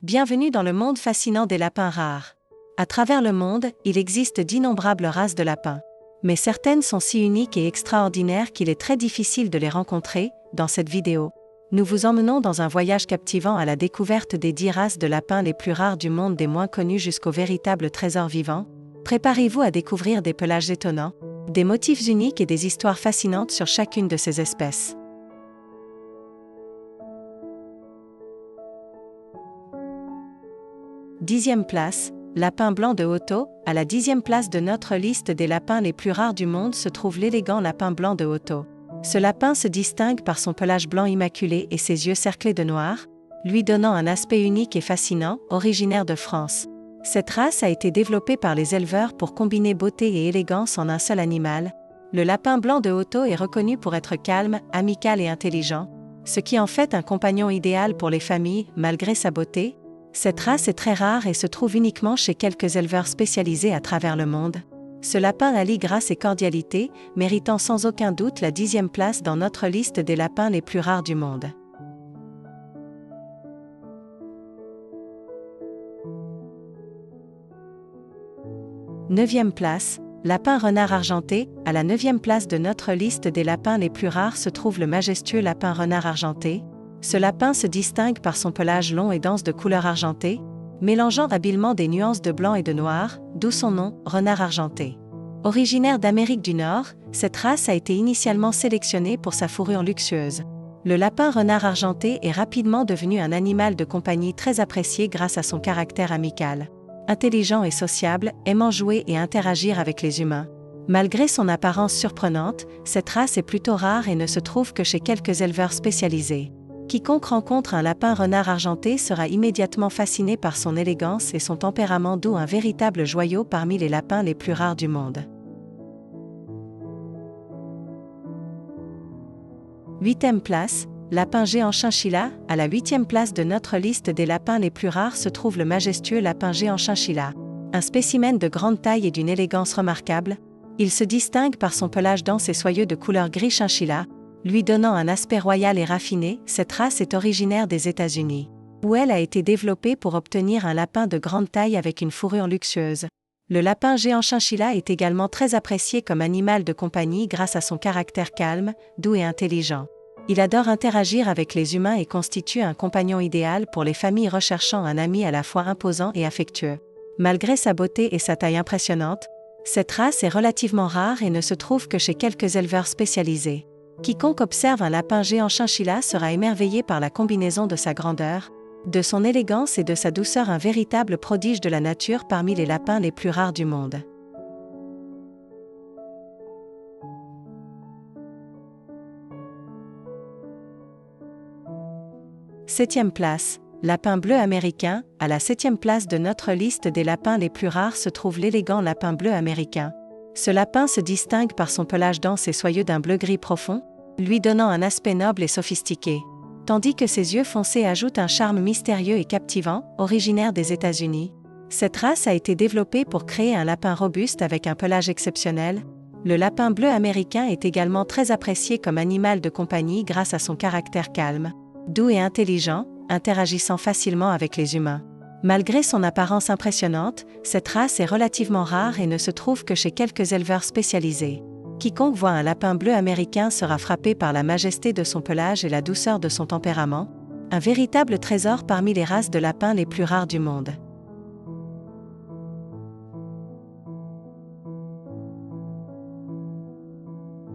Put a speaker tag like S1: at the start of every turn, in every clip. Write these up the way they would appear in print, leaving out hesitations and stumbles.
S1: Bienvenue dans le monde fascinant des lapins rares. À travers le monde, il existe d'innombrables races de lapins. Mais certaines sont si uniques et extraordinaires qu'il est très difficile de les rencontrer. Dans cette vidéo, nous vous emmenons dans un voyage captivant à la découverte des 10 races de lapins les plus rares du monde, des moins connues jusqu'aux véritables trésors vivants. Préparez-vous à découvrir des pelages étonnants, des motifs uniques et des histoires fascinantes sur chacune de ces espèces. Dixième place, lapin blanc de Hotto. À la 10e place de notre liste des lapins les plus rares du monde se trouve l'élégant lapin blanc de Hotto. Ce lapin se distingue par son pelage blanc immaculé et ses yeux cerclés de noir, lui donnant un aspect unique et fascinant, originaire de France. Cette race a été développée par les éleveurs pour combiner beauté et élégance en un seul animal. Le lapin blanc de Hotto est reconnu pour être calme, amical et intelligent, ce qui en fait un compagnon idéal pour les familles, malgré sa beauté. Cette race est très rare et se trouve uniquement chez quelques éleveurs spécialisés à travers le monde. Ce lapin allie grâce et cordialité, méritant sans aucun doute la 10e place dans notre liste des lapins les plus rares du monde. Neuvième place, lapin renard argenté. À la 9e place de notre liste des lapins les plus rares se trouve le majestueux lapin renard argenté. Ce lapin se distingue par son pelage long et dense de couleur argentée, mélangeant habilement des nuances de blanc et de noir, d'où son nom, renard argenté. Originaire d'Amérique du Nord, cette race a été initialement sélectionnée pour sa fourrure luxueuse. Le lapin renard argenté est rapidement devenu un animal de compagnie très apprécié grâce à son caractère amical. Intelligent et sociable, aimant jouer et interagir avec les humains. Malgré son apparence surprenante, cette race est plutôt rare et ne se trouve que chez quelques éleveurs spécialisés. Quiconque rencontre un lapin renard argenté sera immédiatement fasciné par son élégance et son tempérament doux, un véritable joyau parmi les lapins les plus rares du monde. 8e place, lapin géant chinchilla. À la 8e place de notre liste des lapins les plus rares se trouve le majestueux lapin géant chinchilla. Un spécimen de grande taille et d'une élégance remarquable, il se distingue par son pelage dense et soyeux de couleur gris chinchilla, lui donnant un aspect royal et raffiné. Cette race est originaire des États-Unis, où elle a été développée pour obtenir un lapin de grande taille avec une fourrure luxueuse. Le lapin géant chinchilla est également très apprécié comme animal de compagnie grâce à son caractère calme, doux et intelligent. Il adore interagir avec les humains et constitue un compagnon idéal pour les familles recherchant un ami à la fois imposant et affectueux. Malgré sa beauté et sa taille impressionnante, cette race est relativement rare et ne se trouve que chez quelques éleveurs spécialisés. Quiconque observe un lapin géant chinchilla sera émerveillé par la combinaison de sa grandeur, de son élégance et de sa douceur, un véritable prodige de la nature parmi les lapins les plus rares du monde. Septième place, lapin bleu américain. À la 7e place de notre liste des lapins les plus rares se trouve l'élégant lapin bleu américain. Ce lapin se distingue par son pelage dense et soyeux d'un bleu-gris profond, lui donnant un aspect noble et sophistiqué, tandis que ses yeux foncés ajoutent un charme mystérieux et captivant, originaire des États-Unis. Cette race a été développée pour créer un lapin robuste avec un pelage exceptionnel. Le lapin bleu américain est également très apprécié comme animal de compagnie grâce à son caractère calme, doux et intelligent, interagissant facilement avec les humains. Malgré son apparence impressionnante, cette race est relativement rare et ne se trouve que chez quelques éleveurs spécialisés. Quiconque voit un lapin bleu américain sera frappé par la majesté de son pelage et la douceur de son tempérament, un véritable trésor parmi les races de lapins les plus rares du monde.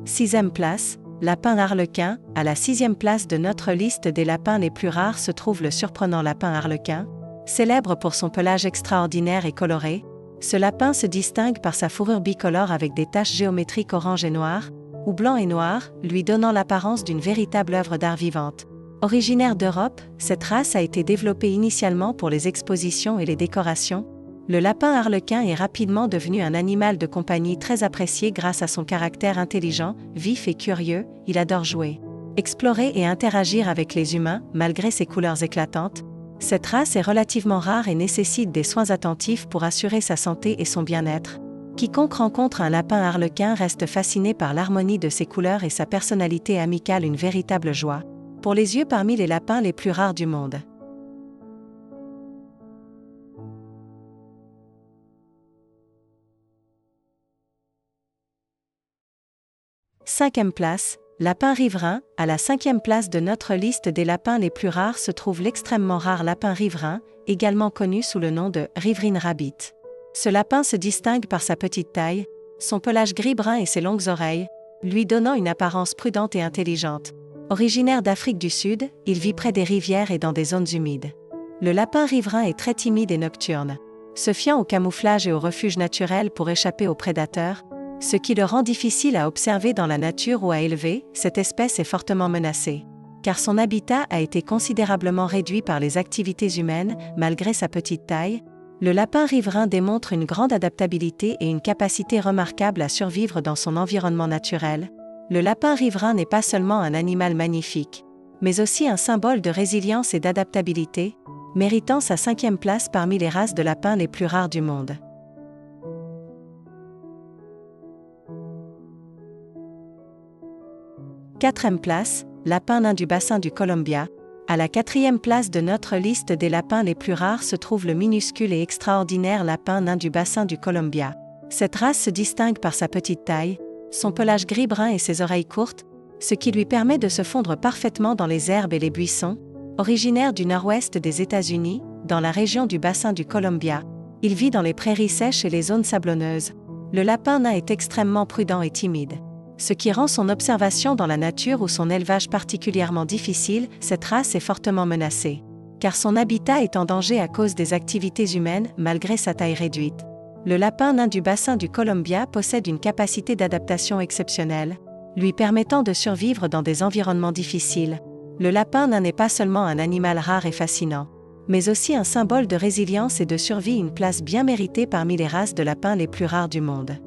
S1: Sixième place, lapin arlequin. À la 6e place de notre liste des lapins les plus rares se trouve le surprenant lapin arlequin. Célèbre pour son pelage extraordinaire et coloré, ce lapin se distingue par sa fourrure bicolore avec des taches géométriques orange et noir, ou blanc et noir, lui donnant l'apparence d'une véritable œuvre d'art vivante. Originaire d'Europe, cette race a été développée initialement pour les expositions et les décorations. Le lapin arlequin est rapidement devenu un animal de compagnie très apprécié grâce à son caractère intelligent, vif et curieux. Il adore jouer, explorer et interagir avec les humains, malgré ses couleurs éclatantes. Cette race est relativement rare et nécessite des soins attentifs pour assurer sa santé et son bien-être. Quiconque rencontre un lapin arlequin reste fasciné par l'harmonie de ses couleurs et sa personnalité amicale, une véritable joie pour les yeux parmi les lapins les plus rares du monde. 5e place, lapin riverain. À la 5e place de notre liste des lapins les plus rares se trouve l'extrêmement rare lapin riverain, également connu sous le nom de Riverine Rabbit. Ce lapin se distingue par sa petite taille, son pelage gris-brun et ses longues oreilles, lui donnant une apparence prudente et intelligente. Originaire d'Afrique du Sud, il vit près des rivières et dans des zones humides. Le lapin riverain est très timide et nocturne. Se fiant au camouflage et au refuge naturel pour échapper aux prédateurs, ce qui le rend difficile à observer dans la nature ou à élever, cette espèce est fortement menacée. Car son habitat a été considérablement réduit par les activités humaines, malgré sa petite taille. Le lapin riverain démontre une grande adaptabilité et une capacité remarquable à survivre dans son environnement naturel. Le lapin riverain n'est pas seulement un animal magnifique, mais aussi un symbole de résilience et d'adaptabilité, méritant sa 5e place parmi les races de lapins les plus rares du monde. Quatrième place, lapin nain du bassin du Columbia. À la 4e place de notre liste des lapins les plus rares se trouve le minuscule et extraordinaire lapin nain du bassin du Columbia. Cette race se distingue par sa petite taille, son pelage gris-brun et ses oreilles courtes, ce qui lui permet de se fondre parfaitement dans les herbes et les buissons. Originaire du nord-ouest des États-Unis, dans la région du bassin du Columbia, il vit dans les prairies sèches et les zones sablonneuses. Le lapin nain est extrêmement prudent et timide, ce qui rend son observation dans la nature ou son élevage particulièrement difficile. Cette race est fortement menacée, car son habitat est en danger à cause des activités humaines, malgré sa taille réduite. Le lapin nain du bassin du Columbia possède une capacité d'adaptation exceptionnelle, lui permettant de survivre dans des environnements difficiles. Le lapin nain n'est pas seulement un animal rare et fascinant, mais aussi un symbole de résilience et de survie, une place bien méritée parmi les races de lapins les plus rares du monde.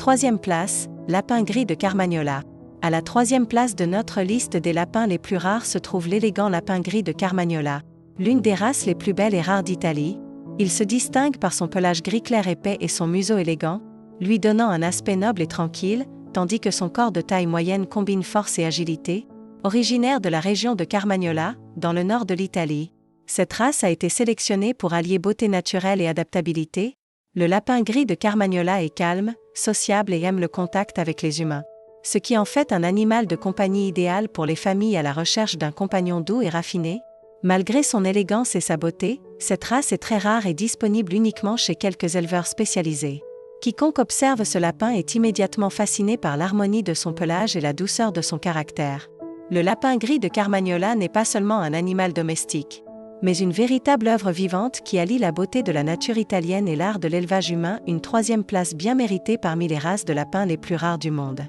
S1: Troisième place, lapin gris de Carmagnola. À la 3e place de notre liste des lapins les plus rares se trouve l'élégant lapin gris de Carmagnola, l'une des races les plus belles et rares d'Italie. Il se distingue par son pelage gris clair épais et son museau élégant, lui donnant un aspect noble et tranquille, tandis que son corps de taille moyenne combine force et agilité. Originaire de la région de Carmagnola, dans le nord de l'Italie, cette race a été sélectionnée pour allier beauté naturelle et adaptabilité. Le lapin gris de Carmagnola est calme, sociable et aime le contact avec les humains, ce qui en fait un animal de compagnie idéal pour les familles à la recherche d'un compagnon doux et raffiné. Malgré son élégance et sa beauté, cette race est très rare et disponible uniquement chez quelques éleveurs spécialisés. Quiconque observe ce lapin est immédiatement fasciné par l'harmonie de son pelage et la douceur de son caractère. Le lapin gris de Carmagnola n'est pas seulement un animal domestique, mais une véritable œuvre vivante qui allie la beauté de la nature italienne et l'art de l'élevage humain, une 3e place bien méritée parmi les races de lapins les plus rares du monde.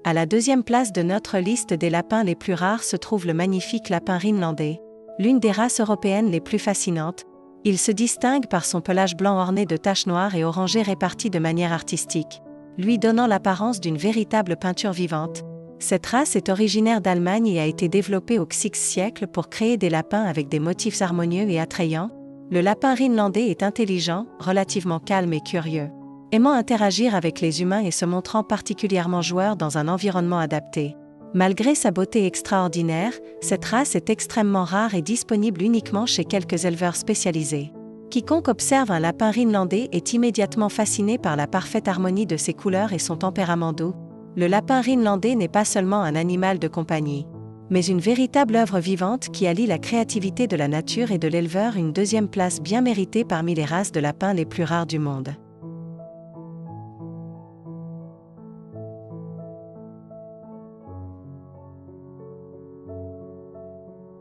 S1: À la 2e place de notre liste des lapins les plus rares se trouve le magnifique lapin rhinlandais, l'une des races européennes les plus fascinantes. Il se distingue par son pelage blanc orné de taches noires et orangées réparties de manière artistique, lui donnant l'apparence d'une véritable peinture vivante. Cette race est originaire d'Allemagne et a été développée au VIe siècle pour créer des lapins avec des motifs harmonieux et attrayants. Le lapin rhinlandais est intelligent, relativement calme et curieux, aimant interagir avec les humains et se montrant particulièrement joueur dans un environnement adapté. Malgré sa beauté extraordinaire, cette race est extrêmement rare et disponible uniquement chez quelques éleveurs spécialisés. Quiconque observe un lapin rhinlandais est immédiatement fasciné par la parfaite harmonie de ses couleurs et son tempérament doux. Le lapin rhinlandais n'est pas seulement un animal de compagnie, mais une véritable œuvre vivante qui allie la créativité de la nature et de l'éleveur, une 2e place bien méritée parmi les races de lapins les plus rares du monde.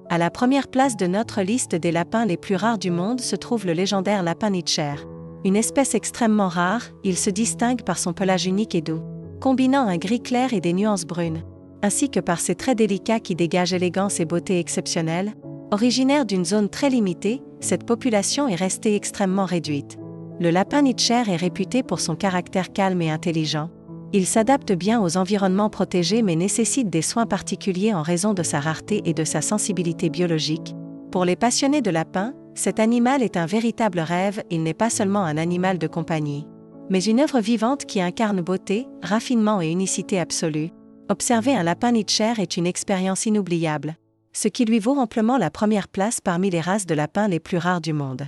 S1: À la 1re place de notre liste des lapins les plus rares du monde se trouve le légendaire lapin Nitschère. Une espèce extrêmement rare, il se distingue par son pelage unique et doux, combinant un gris clair et des nuances brunes, ainsi que par ses traits délicats qui dégagent élégance et beauté exceptionnelle. Originaire d'une zone très limitée, cette population est restée extrêmement réduite. Le lapin Nitschère est réputé pour son caractère calme et intelligent. Il s'adapte bien aux environnements protégés mais nécessite des soins particuliers en raison de sa rareté et de sa sensibilité biologique. Pour les passionnés de lapins, cet animal est un véritable rêve. Il n'est pas seulement un animal de compagnie, mais une œuvre vivante qui incarne beauté, raffinement et unicité absolue. Observer un lapin Nitscher est une expérience inoubliable, ce qui lui vaut amplement la première place parmi les races de lapins les plus rares du monde.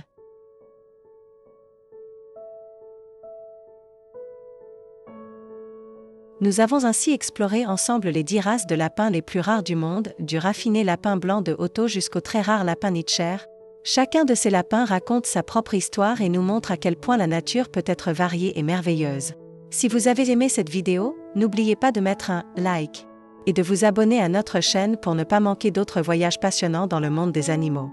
S1: Nous avons ainsi exploré ensemble les 10 races de lapins les plus rares du monde, du raffiné lapin blanc de Hotto jusqu'au très rare lapin Nitscher. Chacun de ces lapins raconte sa propre histoire et nous montre à quel point la nature peut être variée et merveilleuse. Si vous avez aimé cette vidéo, n'oubliez pas de mettre un like et de vous abonner à notre chaîne pour ne pas manquer d'autres voyages passionnants dans le monde des animaux.